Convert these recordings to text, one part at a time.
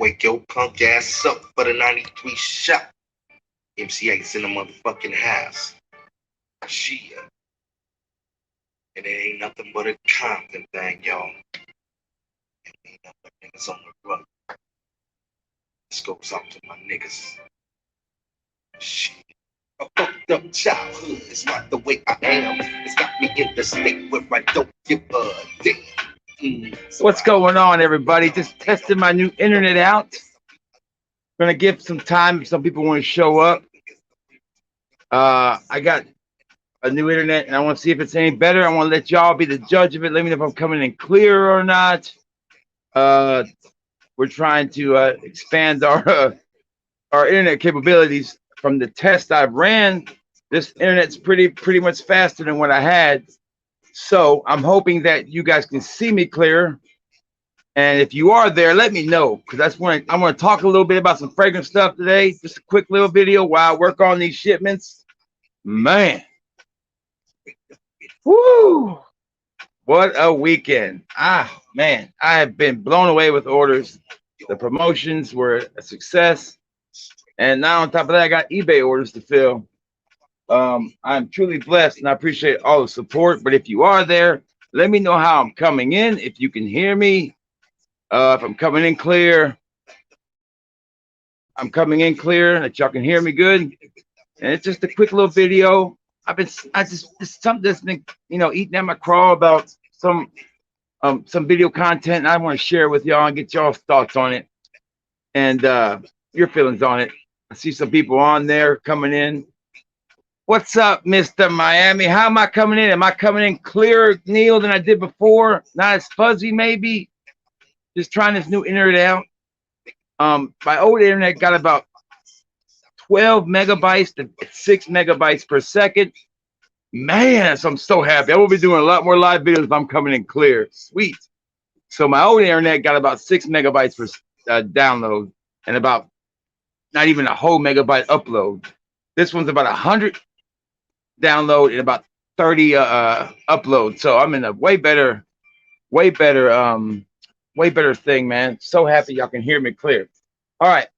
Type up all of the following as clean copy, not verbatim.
Wake your punk ass up for the 93 shot. MC8's in the motherfucking house. Shit. And it ain't nothing but a Compton thing, y'all. It ain't nothing niggas on the run. This goes out to my niggas. Shit. A fucked up childhood is not the way I am. It's got me in the state where I don't give a damn. What's going on, everybody? Just testing my new internet out. Gonna give some time if some people want to show up. I got a new internet and I want to see if it's any better. I want to let y'all be the judge of it. Let me know if I'm coming in clear or not. We're trying to expand our internet capabilities. From the test I've ran, this internet's pretty much faster than what I had. So I'm hoping that you guys can see me clear. And if you are there, let me know, because that's when I'm going to talk a little bit about some fragrance stuff today. Just a quick little video while I work on these shipments. Man. Woo! What a weekend. Man, I have been blown away with orders. The promotions were a success. And now on top of that, I got eBay orders to fill. I'm truly blessed and I appreciate all the support. But if you are there, let me know how I'm coming in. If you can hear me, if I'm coming in clear, I'm coming in clear that y'all can hear me good. And it's just a quick little video. It's something that's been, eating at my craw about some video content. And I want to share with y'all and get y'all's thoughts on it and your feelings on it. I see some people on there coming in. What's up, Mr. Miami? How am I coming in? Am I coming in clearer, Neil, than I did before? Not as fuzzy, maybe? Just trying this new internet out. My old internet got about 12 megabytes to 6 megabytes per second. Man, so I'm so happy. I will be doing a lot more live videos if I'm coming in clear. Sweet. So my old internet got about 6 megabytes per download and about not even a whole megabyte upload. This one's about 100 download and about 30 upload. So I'm in a way better thing, man. So happy y'all can hear me clear. All right.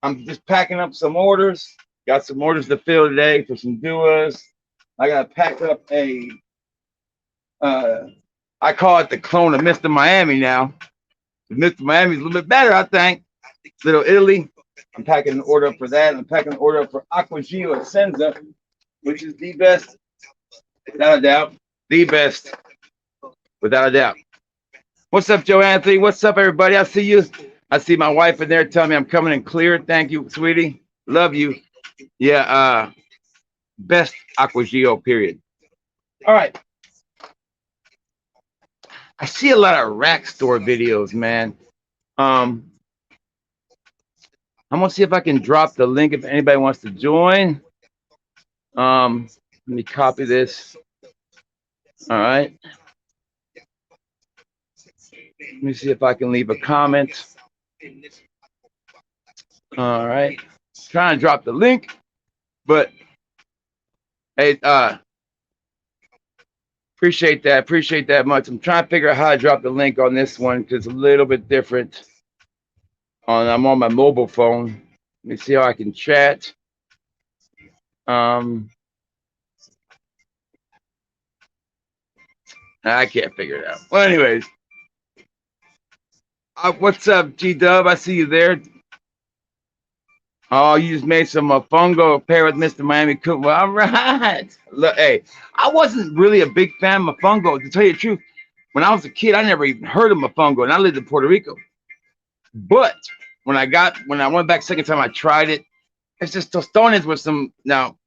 I'm just packing up some orders. Got some orders to fill today for some duos. I got to pack up I call it the clone of Mr. Miami now. Mr. Miami's a little bit better, I think. Little Italy. I'm packing an order up for that. I'm packing an order up for Acquagio Essenza, which is the best, without a doubt. The best, without a doubt. What's up, Joe Anthony? What's up, everybody? I see you. I see my wife in there telling me I'm coming in clear. Thank you, sweetie. Love you. Yeah, best Acquagio, period. All right. I see a lot of rack store videos, man. I'm gonna see if I can drop the link if anybody wants to join. Let me copy this. All right. Let me see if I can leave a comment. All right. Trying to drop the link, but hey, appreciate that much. I'm trying to figure out how to drop the link on this one because it's a little bit different. I'm on my mobile phone. Let me see how I can chat. I can't figure it out. Well, anyways, what's up, G-Dub? I see you there. Oh, you just made some mofongo pair with Mr. Miami Cook. Well, all right. Look, hey, I wasn't really a big fan of mofongo. To tell you the truth, when I was a kid, I never even heard of mofongo, and I lived in Puerto Rico. But when I went back second time, I tried it. It's just tostones with some. Now,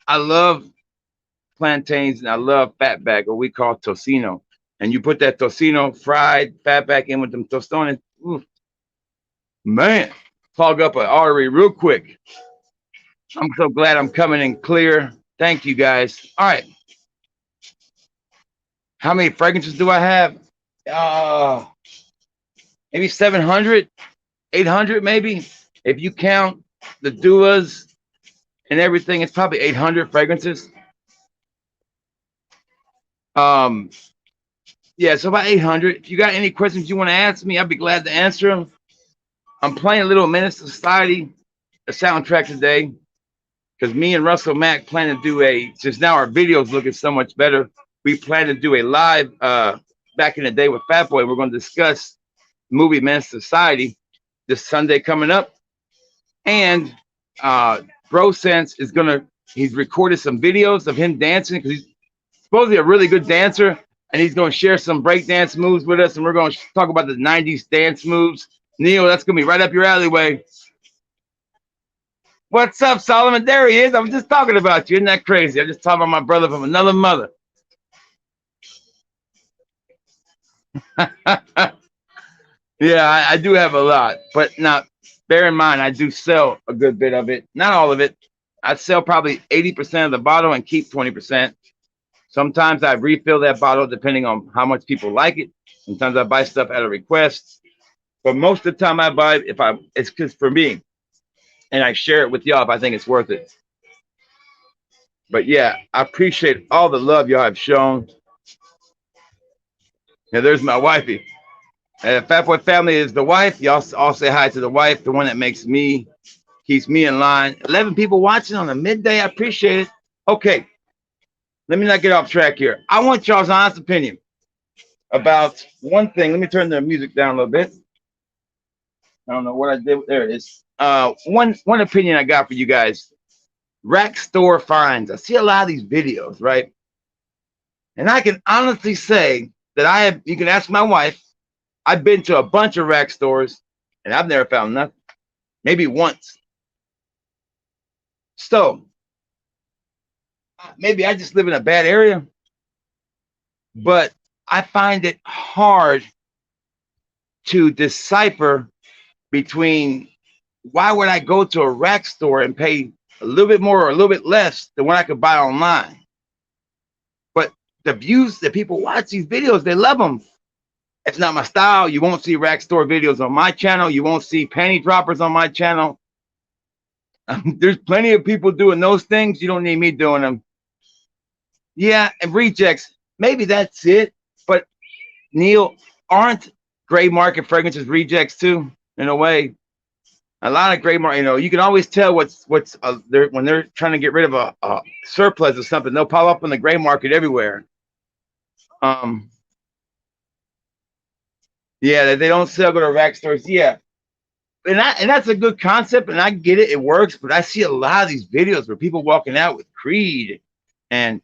I love plantains and I love fatback, or we call tocino. And you put that tocino fried fatback in with them tostones. Ooh, man, clog up an artery real quick. I'm so glad I'm coming in clear. Thank you, guys. All right. How many fragrances do I have? Maybe 700, 800, maybe. If you count the duas and everything, it's probably 800 fragrances. Yeah, so about 800. If you got any questions you want to ask me, I'd be glad to answer them. I'm playing Little Menace Society, a soundtrack today, because me and Russell Mack plan to do since now our videos looking so much better, we plan to do a live back in the day with Fatboy. We're going to discuss movie Menace Society this Sunday coming up. And Bro Sense he's recorded some videos of him dancing because he's supposedly a really good dancer. And he's going to share some breakdance moves with us. And we're going to talk about the 90s dance moves. Neil, that's going to be right up your alleyway. What's up, Solomon? There he is. I was just talking about you. Isn't that crazy? I'm just talking about my brother from another mother. Yeah, I do have a lot. But now, bear in mind, I do sell a good bit of it. Not all of it. I sell probably 80% of the bottle and keep 20%. Sometimes I refill that bottle depending on how much people like it. Sometimes I buy stuff at a request. But most of the time I buy, it's because for me, and I share it with y'all if I think it's worth it. But yeah, I appreciate all the love y'all have shown. And there's my wifey. And Fatboy family is the wife. Y'all all say hi to the wife, the one that keeps me in line. 11 people watching on a midday. I appreciate it. Okay, let me not get off track here. I want y'all's honest opinion about one thing. Let me turn the music down a little bit. I don't know what I did. There it is. One opinion I got for you guys. Rack store finds. I see a lot of these videos, right? And I can honestly say that you can ask my wife, I've been to a bunch of rack stores and I've never found nothing. Maybe once. So maybe I just live in a bad area, but I find it hard to decipher between why would I go to a rack store and pay a little bit more or a little bit less than what I could buy online. But the views that people watch these videos, they love them. It's not my style. You won't see rack store videos on my channel. You won't see panty droppers on my channel. There's plenty of people doing those things. You don't need me doing them. Yeah, and rejects. Maybe that's it. But Neil, aren't gray market fragrances rejects too, in a way? A lot of gray market, you can always tell what's when they're trying to get rid of a surplus or something. They'll pop up on the gray market everywhere. Yeah, they don't sell, go to rack stores. Yeah, and that's a good concept, and I get it, it works. But I see a lot of these videos where people walking out with Creed and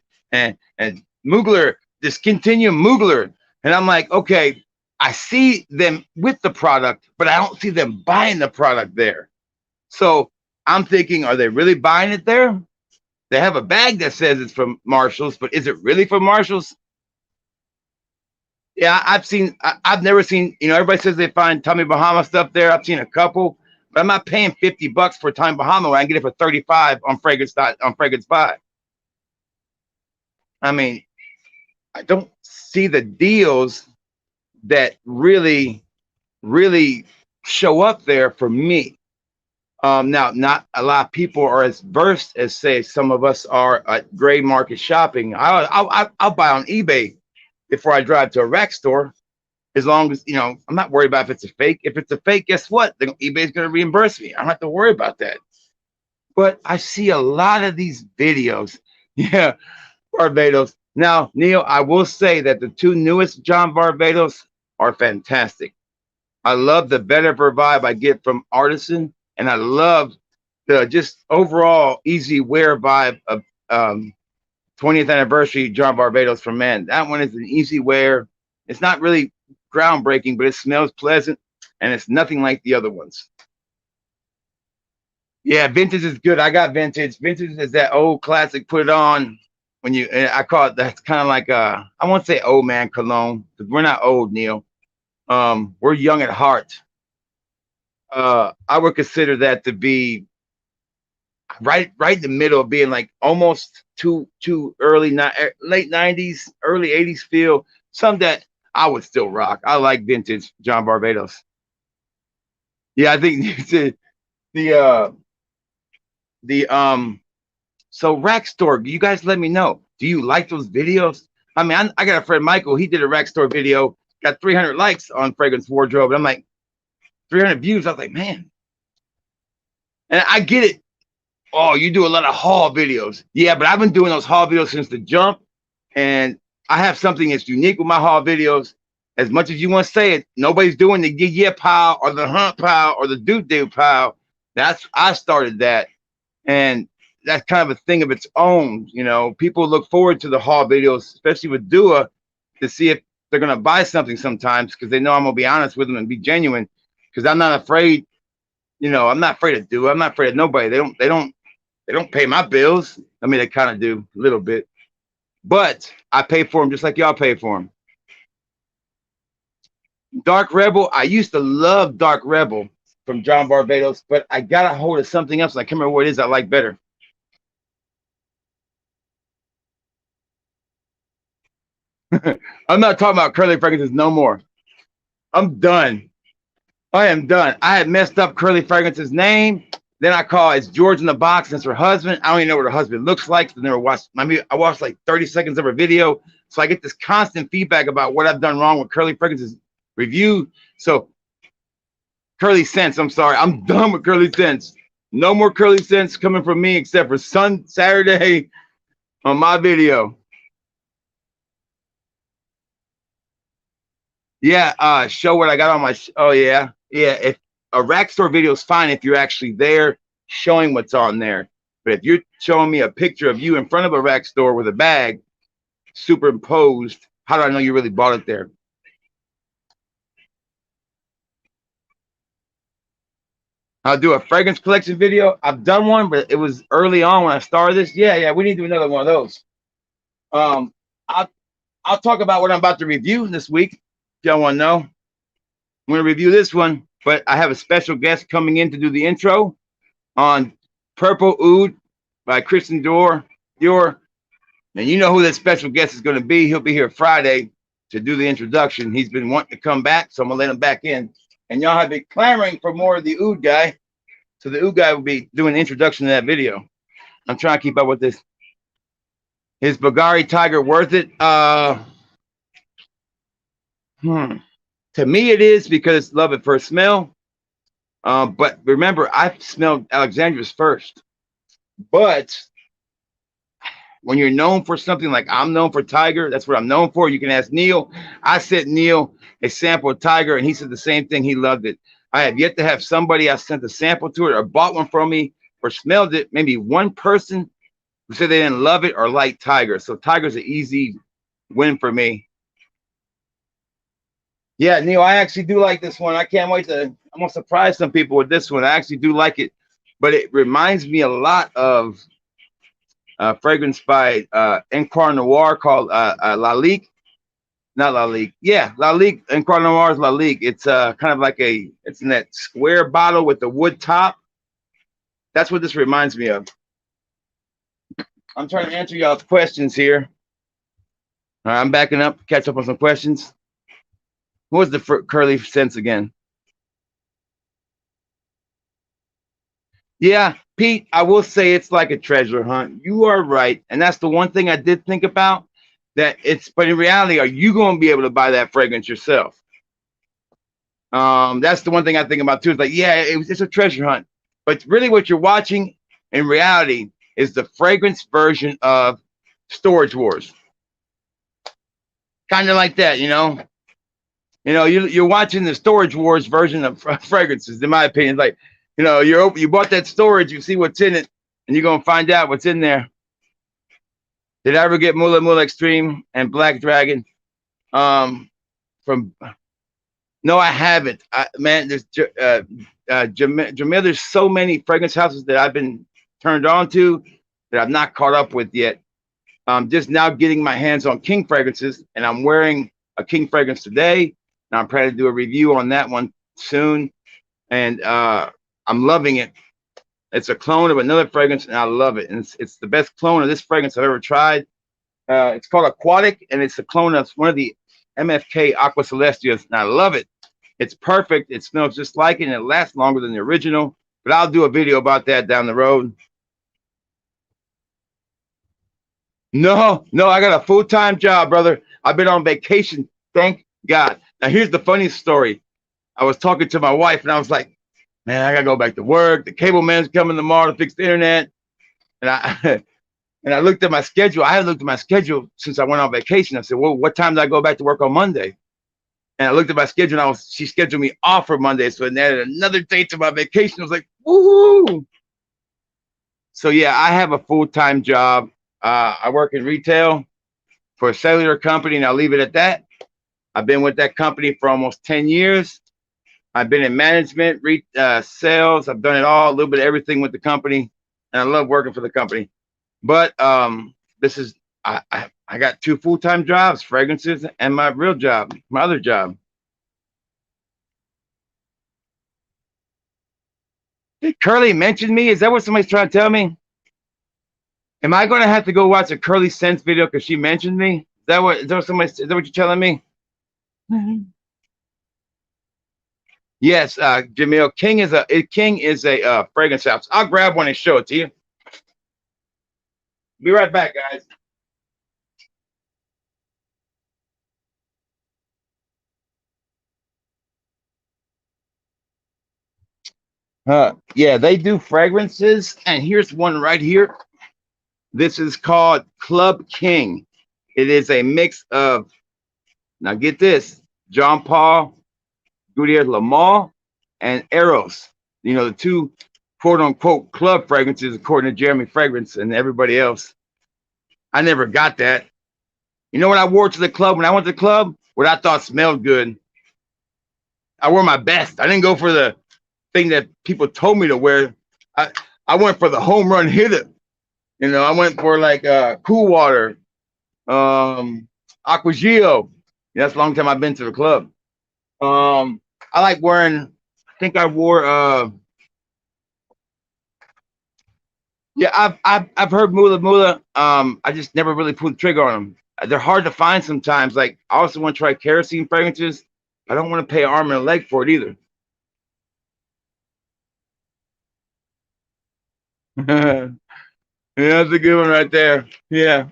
Mugler, discontinue Mugler, and I'm like, okay, I see them with the product, but I don't see them buying the product there. So I'm thinking, are they really buying it there? They have a bag that says it's from Marshalls, but is it really from Marshalls? Yeah, I've never seen, everybody says they find Tommy Bahama stuff there. I've seen a couple, but I'm not paying $50 for Tommy Bahama when I can get it for 35 on Fragrance Buy. I mean, I don't see the deals that really show up there for me. Now, not a lot of people are as versed as, say, some of us are at gray market shopping. I'll buy on eBay before I drive to a rack store, as long as, I'm not worried about if it's a fake. If it's a fake, guess what? eBay's going to reimburse me. I don't have to worry about that. But I see a lot of these videos. Yeah, Barbados. Now, Neil, I will say that the two newest John Barbados are fantastic. I love the Better vibe I get from Artisan, and I love the just overall easy wear vibe of 20th anniversary John Barbados from Men. That one is an easy wear. It's not really groundbreaking, but it smells pleasant, and it's nothing like the other ones. Yeah, vintage is good. I got vintage. Vintage is that old classic. Put it on when I call it. That's kind of like I won't say old man cologne, because we're not old, Neil. We're young at heart. I would consider that to be right in the middle of being like almost too early, late 90s, early 80s feel. Some that I would still rock. I like vintage John Barbados. Yeah, I think so rack store, you guys let me know. Do you like those videos? I mean, I got a friend, Michael, he did a rack store video, got 300 likes on Fragrance Wardrobe. And I'm like, 300 views. I was like, man. And I get it. Oh, you do a lot of haul videos. Yeah, but I've been doing those haul videos since the jump. And I have something that's unique with my haul videos. As much as you want to say it, nobody's doing the yeah pile or the hunt pile or the do pile. I started that. And that's kind of a thing of its own. You know, people look forward to the haul videos, especially with Dua, to see if they're going to buy something sometimes because they know I'm going to be honest with them and be genuine because I'm not afraid. You know, I'm not afraid of Dua. I'm not afraid of nobody. They don't pay my bills. I mean, they kind of do a little bit, but I pay for them just like y'all pay for them. Dark Rebel. I used to love Dark Rebel from John Barbados, but I got a hold of something else. And I can't remember what it is I like better. I'm not talking about curly fragrances no more. I'm done. I am done. I had messed up Curly Fragrance's name. Then I call it's George in the Box. That's her husband. I don't even know what her husband looks like. I never watched. I watched like 30 seconds of her video, so I get this constant feedback about what I've done wrong with Curly Fragrance's review. So Curly Scents. I'm sorry. I'm done with Curly Scents. No more Curly Scents coming from me except for Saturday on my video. Yeah, show what I got on my. Oh yeah. If a rack store video is fine if you're actually there showing what's on there, but if you're showing me a picture of you in front of a rack store with a bag superimposed, how do I know you really bought it there? I'll do a fragrance collection video. I've done one, but it was early on when I started this. Yeah, we need to do another one of those. Um, I'll I'll talk about what I'm about to review this week. If y'all want to know, I'm going to review this one, but I have a special guest coming in to do the intro on Purple Oud by Christian Dior. And you know who that special guest is going to be. He'll be here Friday to do the introduction. He's been wanting to come back, so I'm going to let him back in. And y'all have been clamoring for more of the Oud guy. So the Oud guy will be doing the introduction to that video. I'm trying to keep up with this. Is Bulgari Tiger worth it? To me, it is because it's love at first smell. But remember, I smelled Alexandra's first. But when you're known for something like I'm known for Tiger, that's what I'm known for. You can ask Neil. I sent Neil a sample of Tiger, and he said the same thing. He loved it. I have yet to have somebody I sent a sample to it or bought one from me or smelled it. Maybe one person who said they didn't love it or like Tiger. So Tiger's an easy win for me. Yeah, Neil, I actually do like this one. I can't wait to. I'm gonna surprise some people with this one. I actually do like it, but it reminds me a lot of fragrance by Encore Noir called La Ligue. Not La Ligue. Yeah, La Ligue. Encore Noir is La Ligue. It's kind of like it's in that square bottle with the wood top. That's what this reminds me of. I'm trying to answer y'all's questions here. All right, I'm backing up, catch up on some questions. What was the curly scents again? Yeah, Pete, I will say it's like a treasure hunt. You are right. And that's the one thing I did think about. But in reality, are you going to be able to buy that fragrance yourself? That's the one thing I think about too. It's like, yeah, it's a treasure hunt. But really what you're watching in reality is the fragrance version of Storage Wars. Kind of like that, you know? You're watching the Storage Wars version of fragrances, in my opinion. Like, you bought that storage, you see what's in it, and you're gonna find out what's in there. Did I ever get Mula Mula Extreme and Black Dragon? No, I haven't. There's Jamil, there's so many fragrance houses that I've been turned on to that I've not caught up with yet. Just now getting my hands on King fragrances, and I'm wearing a King fragrance today. And I'm planning to do a review on that one soon. And I'm loving it. It's a clone of another fragrance, and I love it. And it's the best clone of this fragrance I've ever tried. It's called Aquatic, and it's a clone of one of the MFK Aqua Celestials, and I love it. It's perfect. It smells just like it, and it lasts longer than the original. But I'll do a video about that down the road. No, I got a full-time job, brother. I've been on vacation. Thank God. Now, here's the funny story. I was talking to my wife and I was like, man, I gotta go back to work. The cable man's coming tomorrow to fix the internet. And I and I looked at my schedule. I had looked at my schedule since I went on vacation. I said, well, what time did I go back to work on Monday? And I looked at my schedule and she scheduled me off for Monday. So it added another date to my vacation. I was like, woohoo. So yeah, I have a full-time job. I work in retail for a cellular company, and I'll leave it at that. I've been with that company for almost 10 years. I've been in management, sales. I've done it all, a little bit of everything with the company, and I love working for the company. But this is I got two full-time jobs, fragrances, and my real job, my other job. Did Curly mention me? Is that what somebody's trying to tell me? Am I going to have to go watch a Curly Sense video because she mentioned me? Is that what you're telling me? Yes, Jamil. King is a fragrance house. I'll grab one and show it to you. Be right back, guys. Yeah, they do fragrances, and here's one right here. This is called Club King. It is a mix of, now get this, Jean Paul, Gutierrez Lamar, and Eros. You know, the two quote unquote club fragrances, according to Jeremy Fragrance and everybody else. I never got that. You know what I wore to the club when I went to the club? What I thought smelled good. I wore my best. I didn't go for the thing that people told me to wear. I went for the home run hitter. You know, I went for like Cool Water, Aquagio. That's a long time I've been to the club. I like wearing. I think I wore. Yeah, I've heard Mula Mula. I just never really pulled the trigger on them. They're hard to find sometimes. Like I also want to try kerosene fragrances. I don't want to pay an arm and a leg for it either. Yeah, that's a good one right there. Yeah.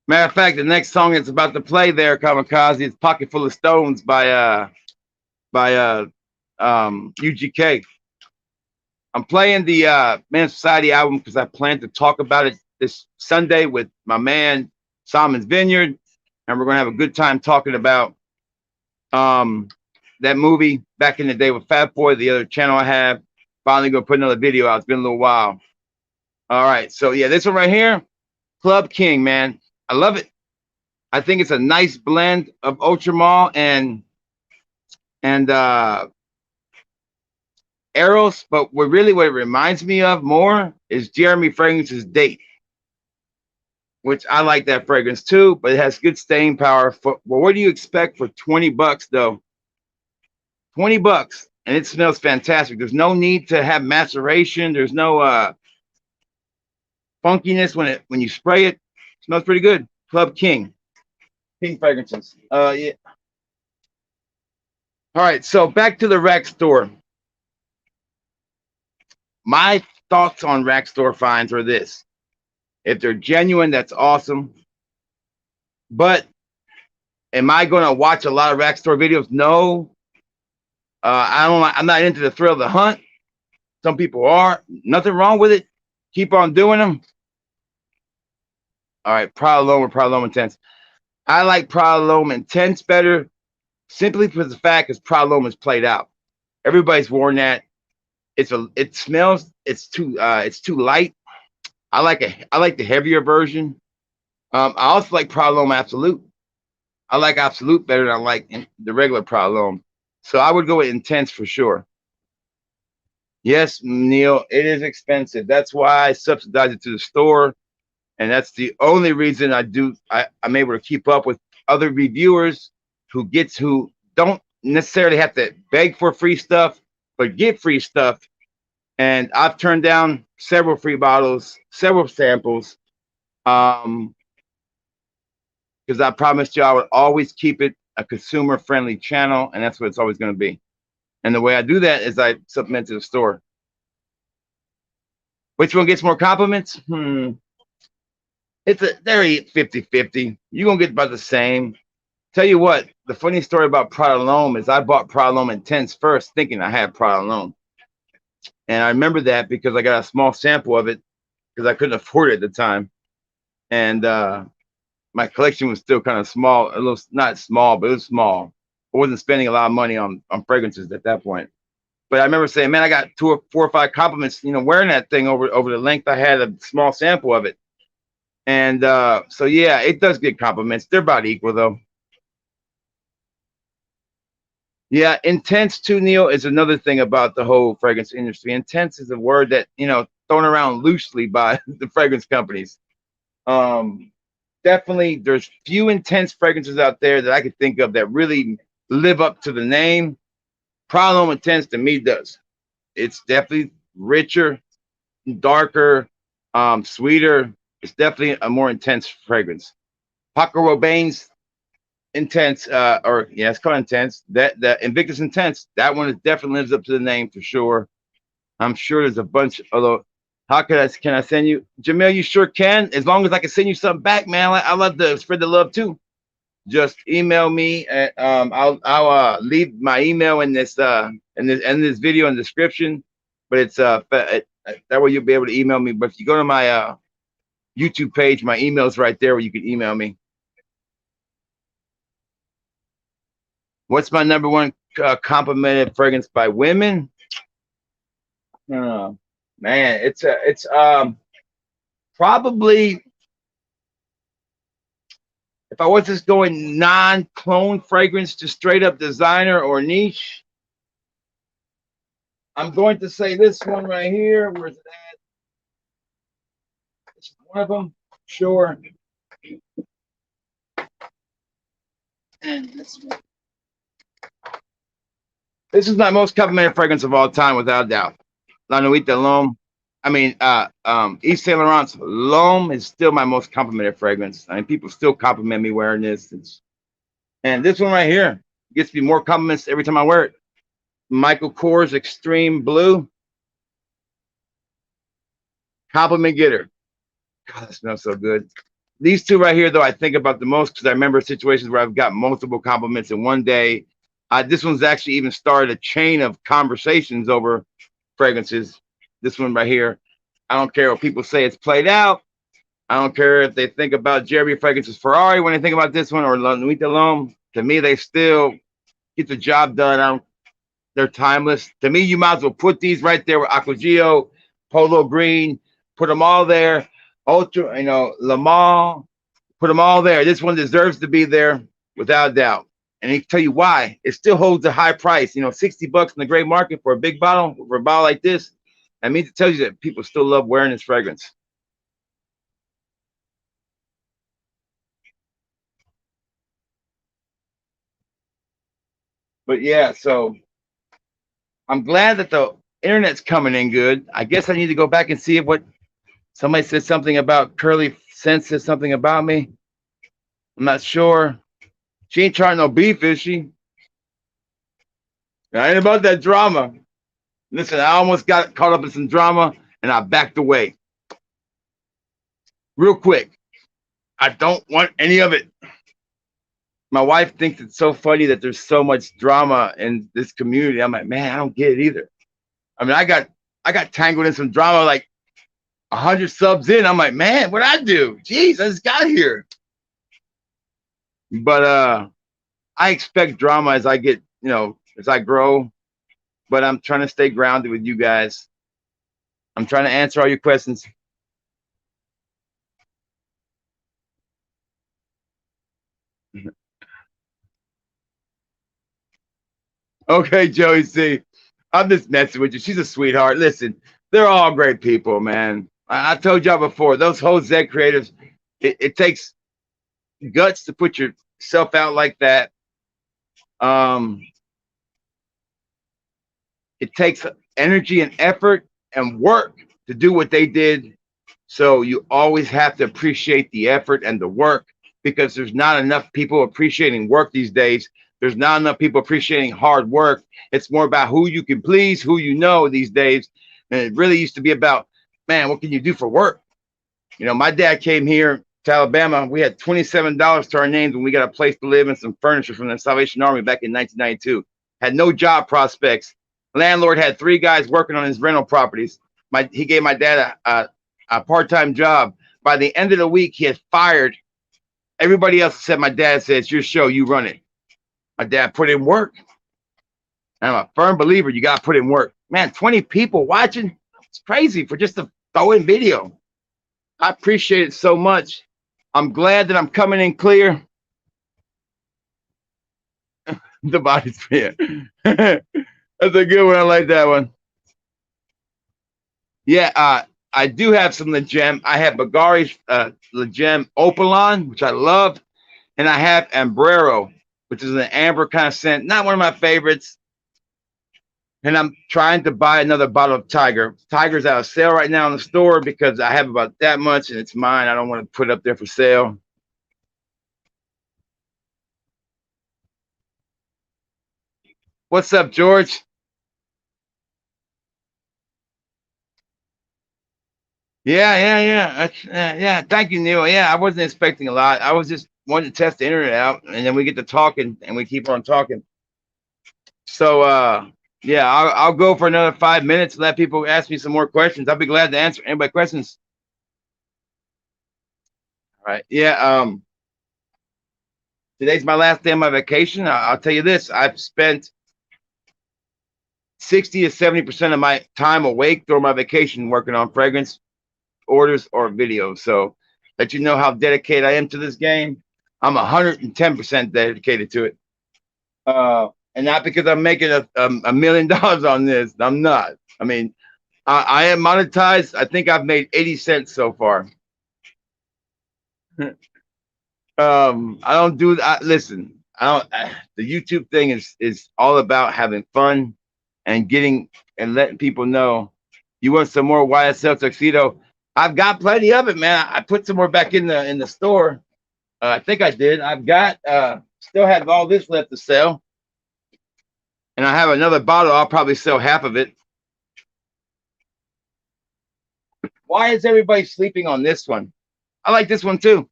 Matter of fact, the next song that's about to play there, Kamikaze, is "Pocket Full of Stones" by UGK. I'm playing the Man Society album because I plan to talk about it this Sunday with my man Simon's Vineyard, and we're gonna have a good time talking about that movie back in the day with Fat Boy, the other channel I have. Finally gonna put another video out. It's been a little while. All right, so yeah, this one right here, Club King, man. I love it. I think it's a nice blend of Ultramall and Eros, but what it reminds me of more is Jeremy Fragrance's Date, which I like that fragrance too, but it has good staying power. Well, what do you expect for 20 bucks though? 20 bucks, and it smells fantastic. There's no need to have maceration. There's no funkiness when you spray it. It smells pretty good. Club King fragrances. Yeah. All right, so back to the rack store. My thoughts on rack store finds are this: if they're genuine, that's awesome. But am I going to watch a lot of rack store videos? No. I'm not into the thrill of the hunt. Some people are. Nothing wrong with it. Keep on doing them. All right, Prolome or Prolome Intense. I like Prolome Intense better, simply for the fact is Prolome is played out. Everybody's worn that. It smells. It's too light. I like the heavier version. I also like Prolome Absolute. I like Absolute better than I like the regular Prolome. So I would go with Intense for sure. Yes, Neil, it is expensive. That's why I subsidize it to the store. And that's the only reason I'm able to keep up with other reviewers who don't necessarily have to beg for free stuff, but get free stuff. And I've turned down several free bottles, several samples, because I promised you I would always keep it a consumer-friendly channel, and that's what it's always going to be. And the way I do that is I supplement to the store. Which one gets more compliments? They're 50-50. You're going to get about the same. Tell you what, the funny story about Prodalome is I bought Prodalome Intense first, thinking I had Prodalome, and I remember that because I got a small sample of it because I couldn't afford it at the time, and my collection was still kind of small, a little not small, but it was small. I wasn't spending a lot of money on fragrances at that point. But I remember saying, man, I got 4 or 5 compliments, wearing that thing over the length I had a small sample of it. And so yeah, it does get compliments. They're about equal though. Yeah, intense too, Neil, is another thing about the whole fragrance industry. Intense is a word that, thrown around loosely by the fragrance companies. Um, Definitely, there's few intense fragrances out there that I could think of that really live up to the name. Problem Intense to me does. It's definitely richer, darker, sweeter. It's definitely a more intense fragrance. Paco Rabanne's Intense, or yeah, it's called Intense. That Invictus Intense, that one definitely lives up to the name for sure. I'm sure there's a bunch. Although, how can I send you, Jamil? You sure can, as long as I can send you something back, man. I love to spread the love too. Just email me, and I'll leave my email in this video in the description. But it's that way you'll be able to email me. But if you go to my YouTube page, my email's right there where you can email me. What's my number one complimented fragrance by women? Man, it's probably, if I was just going non-clone fragrance to straight up designer or niche, I'm going to say this one right here. Where's it at? It's one of them. Sure. And this one. This is my most complimented fragrance of all time, without a doubt. La Nuit de L'Homme. I mean, Yves Saint Laurent's L'Homme is still my most complimented fragrance. I mean, people still compliment me wearing this. And this one right here gets me more compliments every time I wear it. Michael Kors Extreme Blue. Compliment getter. God, that smells so good. These two right here, though, I think about the most because I remember situations where I've got multiple compliments in one day. This one's actually even started a chain of conversations over fragrances. This one right here, I don't care what people say, it's played out. I don't care if they think about Jeremy Fragrance's Ferrari when they think about this one, or La Nuit de L'Homme. To me, they still get the job done. They're timeless. To me, you might as well put these right there with Aquagio, Polo Green, put them all there. Ultra, Le Mans, put them all there. This one deserves to be there without a doubt. And I can tell you why. It still holds a high price. $60 in the gray market for a big bottle, for a bottle like this. That means it tells you that people still love wearing this fragrance. But yeah, so I'm glad that the internet's coming in good. I guess I need to go back and see what somebody said something about Curly Sense said something about me. I'm not sure. She ain't trying no beef, is she? I ain't about that drama. Listen, I almost got caught up in some drama and I backed away. Real quick. I don't want any of it. My wife thinks it's so funny that there's so much drama in this community. I'm like, man, I don't get it either. I mean, I got tangled in some drama like 100 subs in. I'm like, man, what'd I do? Jeez, I just got here. But I expect drama as I get, as I grow. But I'm trying to stay grounded with you guys. I'm trying to answer all your questions. Okay, Joey C. I'm just messing with you. She's a sweetheart. Listen, they're all great people, man. I told y'all before, those whole Z creatives, it takes guts to put yourself out like that. It takes energy and effort and work to do what they did. So you always have to appreciate the effort and the work, because there's not enough people appreciating work these days. There's not enough people appreciating hard work. It's more about who you can please, who you know these days. And it really used to be about, man, what can you do for work? My dad came here to Alabama. We had $27 to our names when we got a place to live and some furniture from the Salvation Army back in 1992. Had no job prospects. Landlord had 3 guys working on his rental properties. He gave my dad a part-time job. By the end of the week, he had fired everybody else except my dad. Said, "It's your show, you run it." My dad put in work. I'm a firm believer you got to put in work. Man, 20 people watching. It's crazy for just a throw-in video. I appreciate it so much. I'm glad that I'm coming in clear. The body's fear. That's a good one. I like that one. Yeah, I do have some Legem. I have Bagari Legem Opalon, which I love, and I have Ambrero, which is an amber kind of scent. Not one of my favorites. And I'm trying to buy another bottle of Tiger. Tiger's out of sale right now in the store because I have about that much and it's mine. I don't want to put it up there for sale. What's up, George? Yeah. Thank you, Neil. Yeah, I wasn't expecting a lot. I was just wanting to test the internet out, and then we get to talking, and we keep on talking. So, yeah, I'll go for another 5 minutes. Let people ask me some more questions. I'll be glad to answer anybody questions. All right. Yeah. Today's my last day of my vacation. I'll tell you this: I've spent 60 to 70% of my time awake during my vacation working on fragrance orders or videos. So let you know how dedicated I am to this game. I'm 110% dedicated to it. And not because I'm making $1 million on this. I'm not. I mean, I am monetized. I think I've made 80 cents so far. I don't do that. Listen, I don't. The YouTube thing is all about having fun and getting and letting people know. You want some more YSL tuxedo? I've got plenty of it, man. I put some more back in the store. I think I did. I've got still have all this left to sell, and I have another bottle. I'll probably sell half of it. Why is everybody sleeping on this one? I like this one too.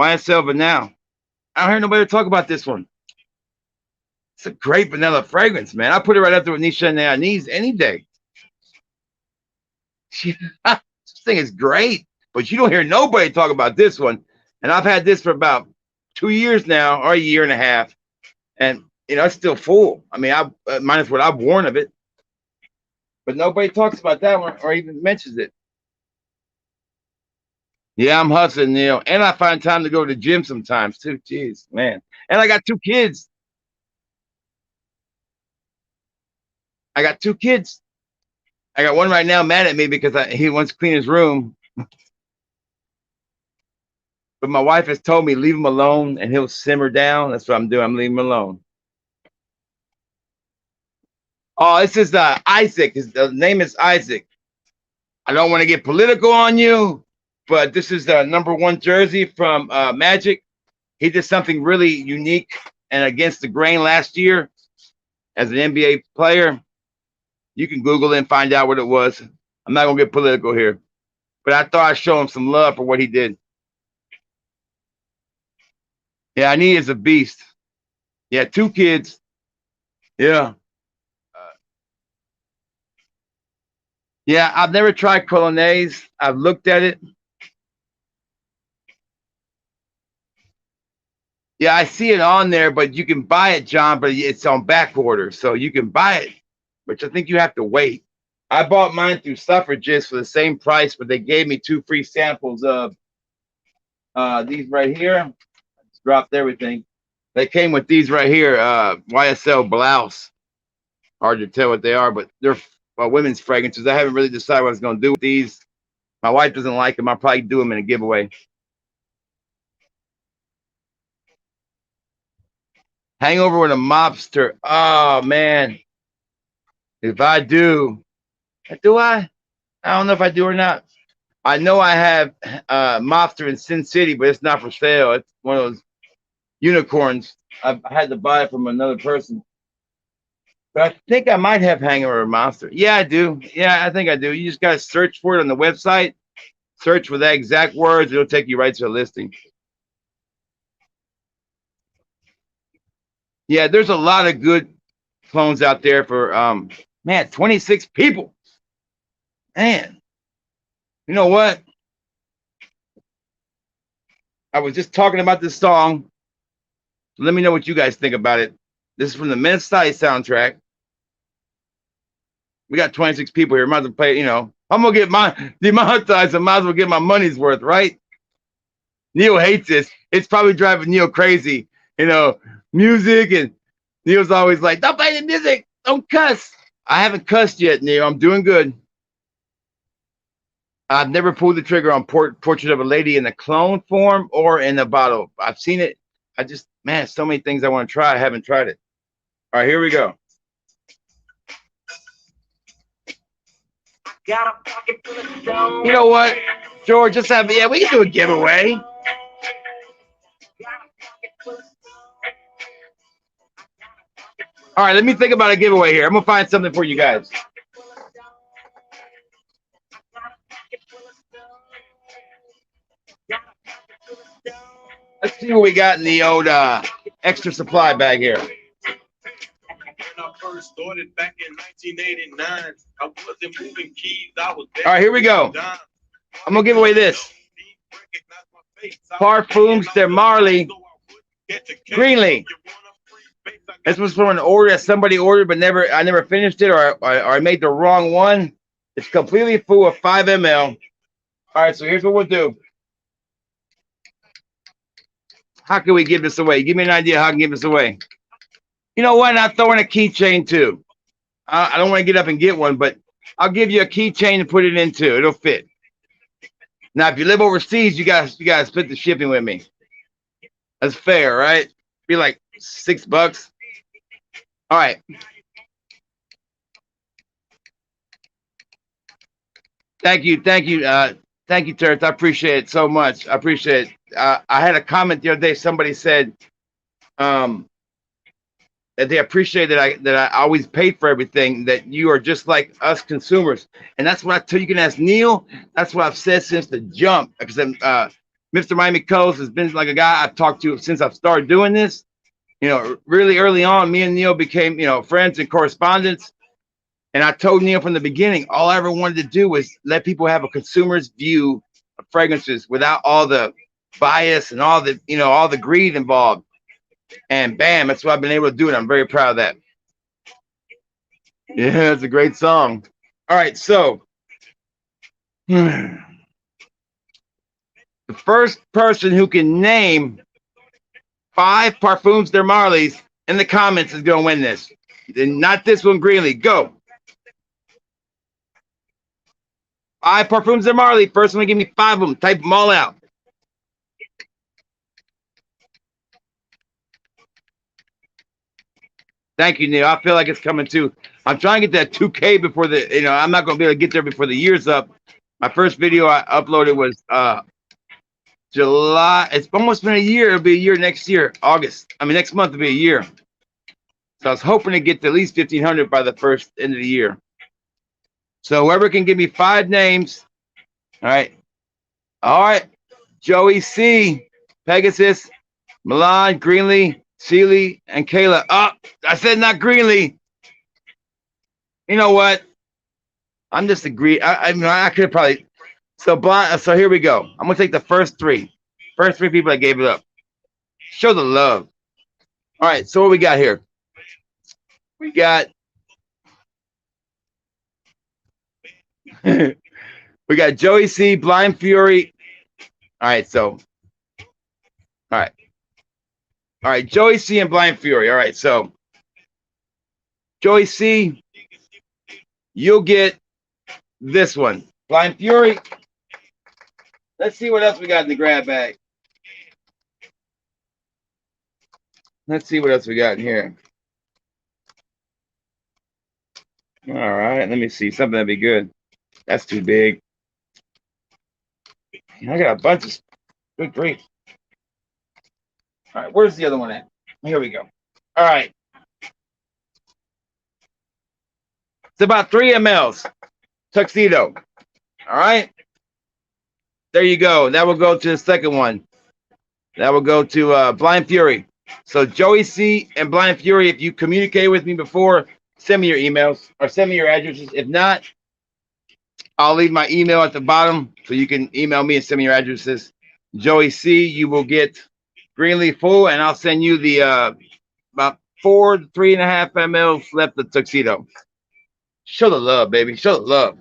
YSL Vanilla. I don't hear nobody talk about this one. It's a great vanilla fragrance, man. I put it right up there with Nisha and Anise any day. This thing is great, but you don't hear nobody talk about this one. And I've had this for about 2 years now, or a year and a half, and it's still full. I mean, minus what I've worn of it, but nobody talks about that one or even mentions it. Yeah, I'm hustling, Neil, and I find time to go to the gym sometimes too. Jeez, man, and I got 2 kids. I got 2 kids. I got one right now mad at me because he wants to clean his room. But my wife has told me leave him alone and he'll simmer down. That's what I'm doing. I'm leaving him alone. Oh, this is Isaac. The name is Isaac. I don't want to get political on you, but this is the #1 jersey from Magic. He did something really unique and against the grain last year as an NBA player. You can Google it and find out what it was. I'm not going to get political here, but I thought I'd show him some love for what he did. Yeah, Annie is a beast. Yeah, 2 kids. Yeah. Yeah, I've never tried Colonaise. I've looked at it. Yeah, I see it on there, but you can buy it, John, but it's on back order. So you can buy it, but I think you have to wait. I bought mine through Suffragists for the same price, but they gave me 2 free samples of these right here. I just dropped everything. They came with these right here, YSL Blouse. Hard to tell what they are, but they're women's fragrances. I haven't really decided what I was going to do with these. My wife doesn't like them. I'll probably do them in a giveaway. Hangover with a mobster. Oh, man. If I do I? I don't know if I do or not. I know I have mobster in Sin City, but it's not for sale. It's one of those unicorns. I had to buy it from another person. But I think I might have Hangover or Monster. Yeah, I do. Yeah, I think I do. You just got to search for it on the website. search for that exact words. It'll take you right to a listing. Yeah, there's a lot of good clones out there for man, 26 people. Man, you know what? I was just talking about this song. Let me know what you guys think about it. This is from the Men's Side soundtrack. We got 26 people here. Might as well play, I'm gonna get my demonetized. I might as well get my money's worth, right? Neil hates this. It's probably driving Neil crazy. Music, and Neil's always like, "Don't play the music. Don't cuss." I haven't cussed yet, Neil. I'm doing good. I've never pulled the trigger on Portrait of a Lady in the clone form or in a bottle. I've seen it. Man, so many things I want to try. I haven't tried it. All right, here we go. You know what, George? We can do a giveaway. All right, let me think about a giveaway here. I'm gonna find something for you guys. Let's see what we got in the old extra supply bag here. When I first started back in 1989, I wasn't moving keys. I was. All right, here we go. I'm gonna give away this. Parfums de Marley Greenlee. This was from an order that somebody ordered, but I never finished it, or I made the wrong one. It's completely full of 5 ml. All right, so here's what we'll do. How can we give this away? Give me an idea how I can give this away. You know what? I'll throw in a keychain too. I don't want to get up and get one, but I'll give you a keychain to put it into. It'll fit. Now, if you live overseas, you gotta split the shipping with me. That's fair, right? Be like $6. All right. Thank you, Turts. I appreciate it so much. I appreciate it. I had a comment the other day. Somebody said that they appreciate that I always pay for everything. That you are just like us consumers, and that's what I tell you. You can ask Neil. That's what I've said since the jump. Because Mr. Miami Coast has been like a guy I've talked to since I've started doing this. Really early on, me and Neil became friends and correspondents. And I told Neil from the beginning, all I ever wanted to do was let people have a consumer's view of fragrances without all the bias and all the greed involved. And bam, that's what I've been able to do, and I'm very proud of that. Yeah, it's a great song. All right, so the first person who can name 5 Parfums de Marley's in the comments is going to win this. Not this one, Greenlee. Go. 5 Parfums de Marley. First one, give me 5 of them. Type them all out. Thank you, Neil. I feel like it's coming too. I'm trying to get that 2K before I'm not going to be able to get there before the year's up. My first video I uploaded was July. It's almost been a year. It'll be a year next year, August. Next month will be a year. So I was hoping to get to at least 1,500 by the first end of the year. So whoever can give me 5 names. All right. Joey C, Pegasus, Milan, Greenlee, Sealy, and Kayla. Oh, I said not Greenlee. You know what? I'm just agreed. I could have probably. So here we go. I'm gonna take the first 3. First 3 people that gave it up. Show the love. All right. So what we got here? We got. We got Joey C, Blind Fury. All right. So. All right, Joey C and Blind Fury. All right, so Joey C, you'll get this one. Blind Fury. Let's see what else we got in the grab bag. Let's see what else we got in here. All right, let me see something that'd be good. That's too big. I got a bunch of good grief. All right, where's the other one at? Here we go. All right. It's about 3 mLs. Tuxedo. All right. There you go. That will go to the second one. That will go to Blind Fury. So Joey C and Blind Fury, if you communicate with me before, send me your emails or send me your addresses. If not, I'll leave my email at the bottom so you can email me and send me your addresses. Joey C, you will get Greenleaf Full, and I'll send you the about 4 to 3.5 ml left of Tuxedo. Show the love, baby. Show the love.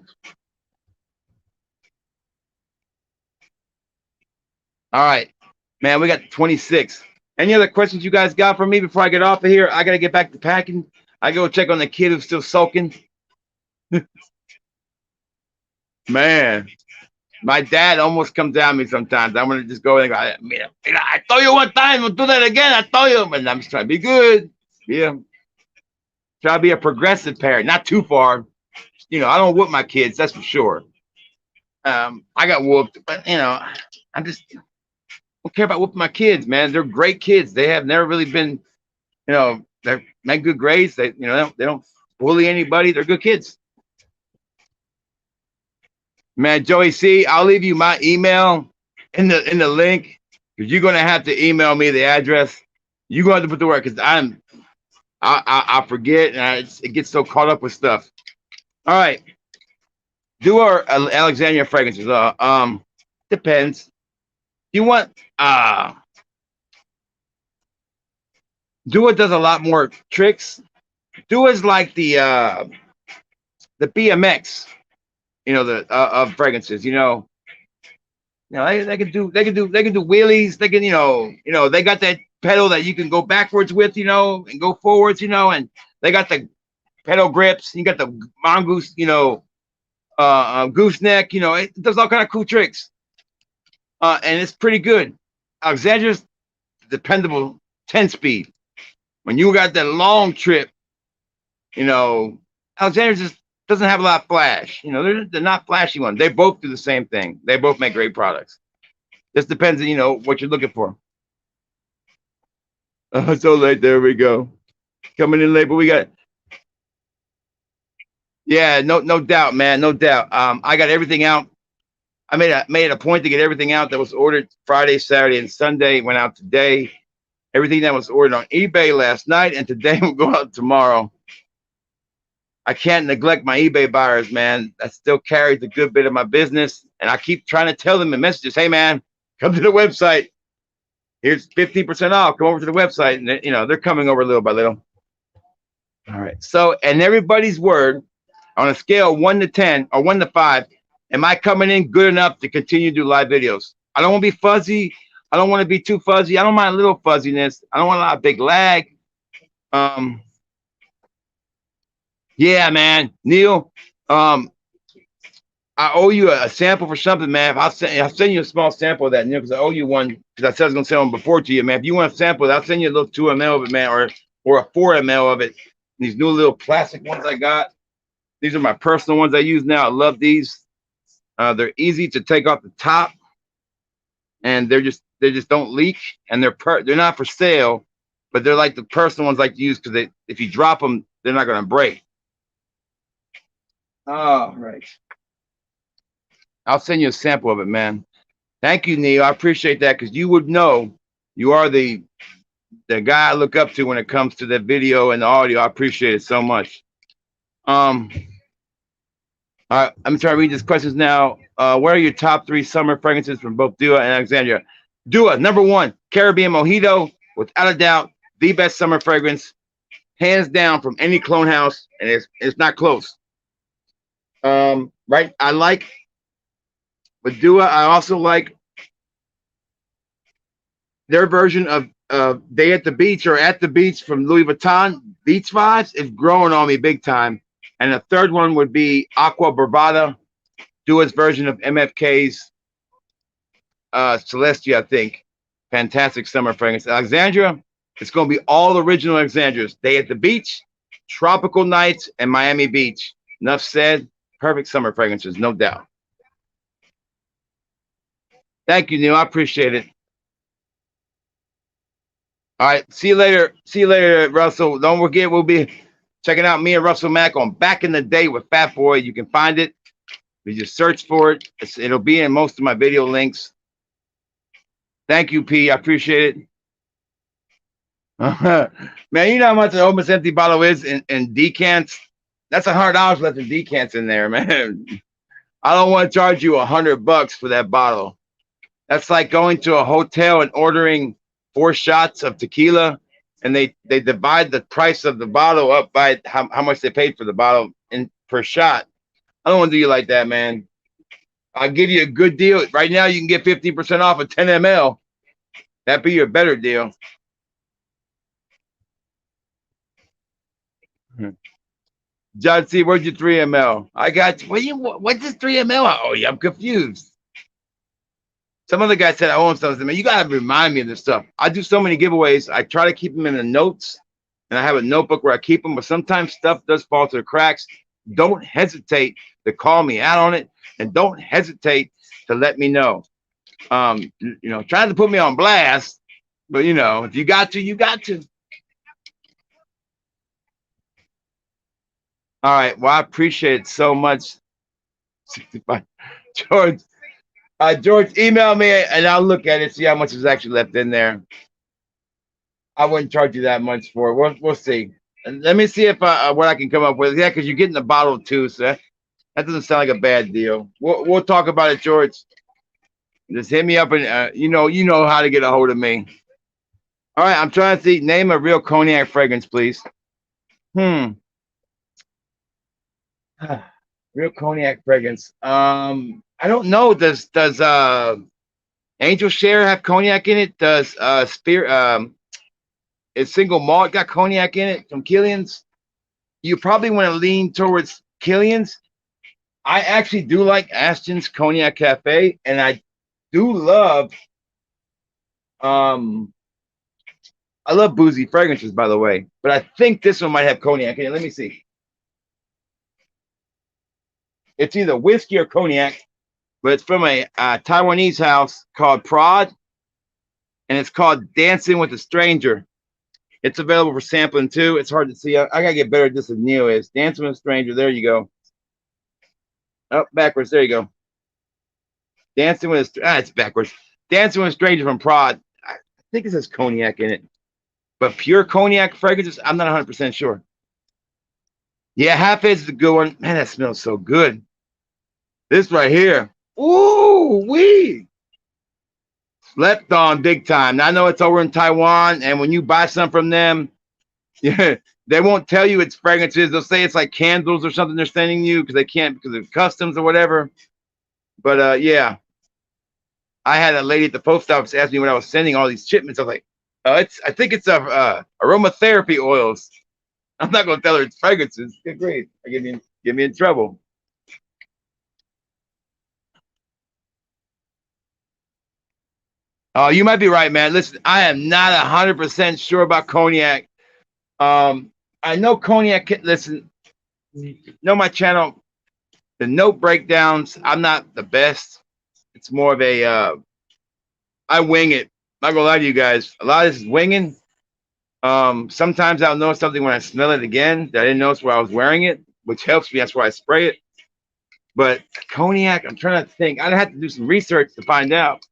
All right, man, we got 26. Any other questions you guys got for me before I get off of here? I got to get back to packing. I go check on the kid who's still sulking. Man, my dad almost comes down me sometimes. I'm going to just go and go, I told you one time, we'll do that again. I told you. But I'm just trying to be good. Yeah. Try to be a progressive parent, not too far. You know, I don't whoop my kids, that's for sure. I got whooped, but, you know, I'm just... don't care about whooping my kids, man. They're great kids. They have never really been, you know, they make good grades. They, you know, they don't bully anybody. They're good kids. Man, Joey C, I'll leave you my email in the link because you're gonna have to email me the address. You're gonna have to put the work because I forget and it gets so caught up with stuff. All right, do our Alexandria fragrances. Depends. You want Dua does a lot more tricks. Dua's like the BMX, you know, the of fragrances. You know, they can do wheelies. They can, you know, they got that pedal that you can go backwards with, you know, and go forwards, you know, and they got the pedal grips. You got the mongoose, you know, gooseneck. You know, it does all kind of cool tricks, and it's pretty good. Alexandra's dependable 10-speed. When you got that long trip, you know, Alexander just doesn't have a lot of flash. You know, they're not flashy ones. They both do the same thing. They both make great products. Just depends on, you know, what you're looking for. So late. There we go. Coming in late, but we got... Yeah, no doubt, man. No doubt. I got everything out. I made it a point to get everything out that was ordered Friday, Saturday, and Sunday. Went out today. Everything that was ordered on eBay last night and today will go out tomorrow. I can't neglect my eBay buyers, man. That still carries a good bit of my business. And I keep trying to tell them in messages, hey, man, come to the website. Here's 15% off. Come over to the website. And, you know, they're coming over little by little. All right. So, and everybody's word, on a scale of 1 to 10 or 1 to 5, am I coming in good enough to continue to do live videos? I don't want to be fuzzy. I don't want to be too fuzzy. I don't mind a little fuzziness. I don't want a lot of big lag. Yeah, man. Neil, I owe you a sample for something, man. I'll send you a small sample of that, Neil, because I owe you one. Because I said I was going to send one before to you, man. If you want a sample, I'll send you a little 2 ml of it, man, or a 4 ml of it. These new little plastic ones I got. These are my personal ones I use now. I love these. They're easy to take off the top, and they just don't leak, and they're not for sale, but they're like the personal ones I like to use because if you drop them, they're not going to break. All right. I'll send you a sample of it, man. Thank you, Neil. I appreciate that because you would know you are the guy I look up to when it comes to the video and the audio. I appreciate it so much. All right, I'm trying to read these questions now. What are your top 3 summer fragrances from both Dua and Alexandria? Dua, number 1, Caribbean Mojito, without a doubt, the best summer fragrance, hands down from any clone house, and it's not close. Right, I like with Dua. I also like their version of Day at the Beach or At the Beach from Louis Vuitton. Beach Vibes is growing on me big time. And the third one would be Aqua Bravada, Dua's version of MFK's Celestia, I think. Fantastic summer fragrance. Alexandria, it's going to be all original Alexandrias. Day at the Beach, Tropical Nights, and Miami Beach. Enough said. Perfect summer fragrances, no doubt. Thank you, Neil. I appreciate it. All right. See you later. See you later, Russell. Don't forget, we'll be checking out me and Russell Mack on Back in the Day with Fat Boy. You can find it. You just search for it. It'll be in most of my video links. Thank you, P. I appreciate it. Man, you know how much an almost empty bottle is in decants? That's $100 left in decants in there, man. I don't want to charge you $100 for that bottle. That's like going to a hotel and ordering 4 shots of tequila, and they divide the price of the bottle up by how much they paid for the bottle per shot. I don't want to do you like that, man. I'll give you a good deal. Right now, you can get 50% off of 10 ml. That'd be your better deal. John C., where's your 3 ml? I got you. What's this 3 ml? Oh, yeah, I'm confused. Some other guy said I own something. Man, you gotta remind me of this stuff. I do so many giveaways. I try to keep them in the notes, and I have a notebook where I keep them. But sometimes stuff does fall to the cracks. Don't hesitate to call me out on it, and don't hesitate to let me know. Trying to put me on blast, but if you got to, you got to. All right. Well, I appreciate it so much. 65. George, email me and I'll look at it, see how much is actually left in there. I wouldn't charge you that much for it. We'll see. And let me see if what I can come up with. Yeah, because you're getting the bottle too, so that doesn't sound like a bad deal. We'll talk about it, George. Just hit me up and you know how to get a hold of me. All right, I'm trying to see. Name a real cognac fragrance, please. Real cognac fragrance. I don't know. Does Angel Share have cognac in it? Does is Single Malt got cognac in it from Killian's? You probably want to lean towards Killian's. I actually do like Ashton's Cognac Cafe, and I do love I love boozy fragrances, by the way, but I think this one might have cognac in it. Let me see. It's either whiskey or cognac, but it's from a Taiwanese house called Prod, and it's called Dancing with a Stranger. It's available for sampling too. It's hard to see. I gotta get better at this than Neil is. Dancing with a Stranger. There you go. Oh, backwards. There you go. Dancing with a it's backwards. Dancing with a Stranger from Prod. I think it says cognac in it, but pure cognac fragrances, I'm not 100% sure. Yeah, Half Edge is a good one. Man, that smells so good. This right here. Ooh, wee. Slept on big time. Now, I know it's over in Taiwan, and when you buy some from them, yeah, they won't tell you it's fragrances. They'll say it's like candles or something they're sending you because they can't because of customs or whatever. But yeah, I had a lady at the post office ask me when I was sending all these shipments. I was like, I think it's aromatherapy oils. I'm not gonna tell her it's fragrances. Good grief, get me in trouble. Oh, you might be right, man. Listen, I am not 100% sure about cognac. I know cognac. Listen, know my channel. The note breakdowns, I'm not the best. It's more of a I wing it. I'm not gonna lie to you guys. A lot of this is winging. Sometimes I'll know something when I smell it again that I didn't notice where I was wearing it, which helps me. That's why I spray it. But cognac, I'm trying to think. I'd have to do some research to find out.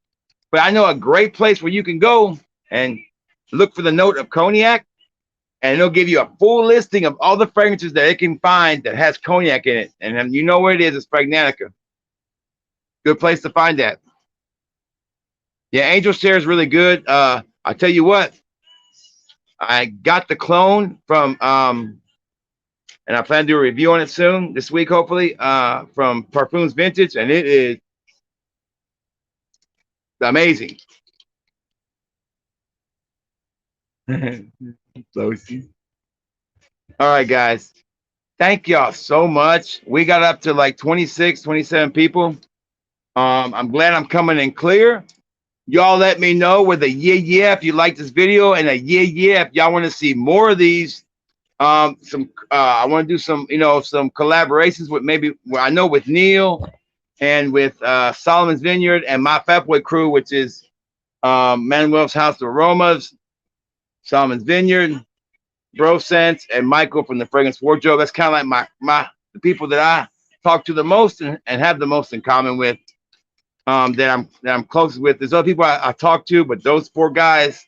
But I know a great place where you can go and look for the note of cognac, and it'll give you a full listing of all the fragrances that it can find that has cognac in it. And then you know where it is. It's Fragnatica. Good place to find that. Yeah, Angel Share is really good. I tell you what, I got the clone from and I plan to do a review on it soon this week, hopefully, from Parfums Vintage, and it is amazing. All right, guys. Thank y'all so much. We got up to like 26, 27 people. I'm glad I'm coming in clear. Y'all let me know with a yeah if you like this video, and a yeah if y'all want to see more of these. I want to do some some collaborations with maybe I know with Neil and with Solomon's Vineyard and my Fatboy crew, which is Manuel's House of Aromas, Solomon's Vineyard, Bro Sense, and Michael from the Fragrance Wardrobe. That's kind of like the people that I talk to the most and have the most in common with, that I'm close with. There's other people I talk to, but those 4 guys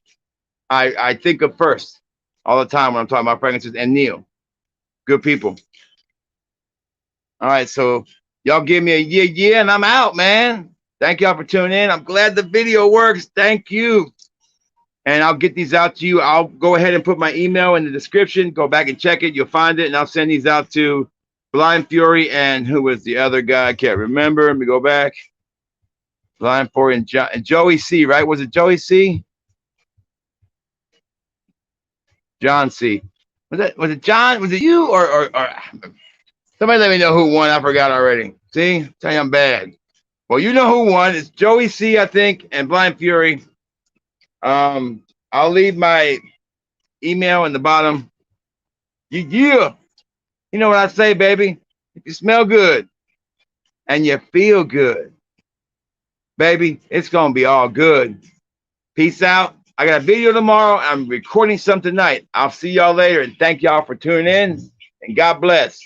I think of first all the time when I'm talking about fragrances. And Neil, good people. All right, so y'all give me a yeah, and I'm out, man. Thank y'all for tuning in. I'm glad the video works. Thank you. And I'll get these out to you. I'll go ahead and put my email in the description. Go back and check it. You'll find it. And I'll send these out to Blind Fury and who was the other guy? I can't remember. Let me go back. Blind Fury and Joey C, right? Was it Joey C? John C. Was it John? Was it you or somebody let me know who won? I forgot already. See? Tell you I'm bad. Well, you know who won. It's Joey C, I think, and Blind Fury. I'll leave my email in the bottom. Yeah. You know what I say, baby? If you smell good and you feel good, baby, it's gonna be all good. Peace out. I got a video tomorrow. I'm recording some tonight. I'll see y'all later, and thank y'all for tuning in, and God bless.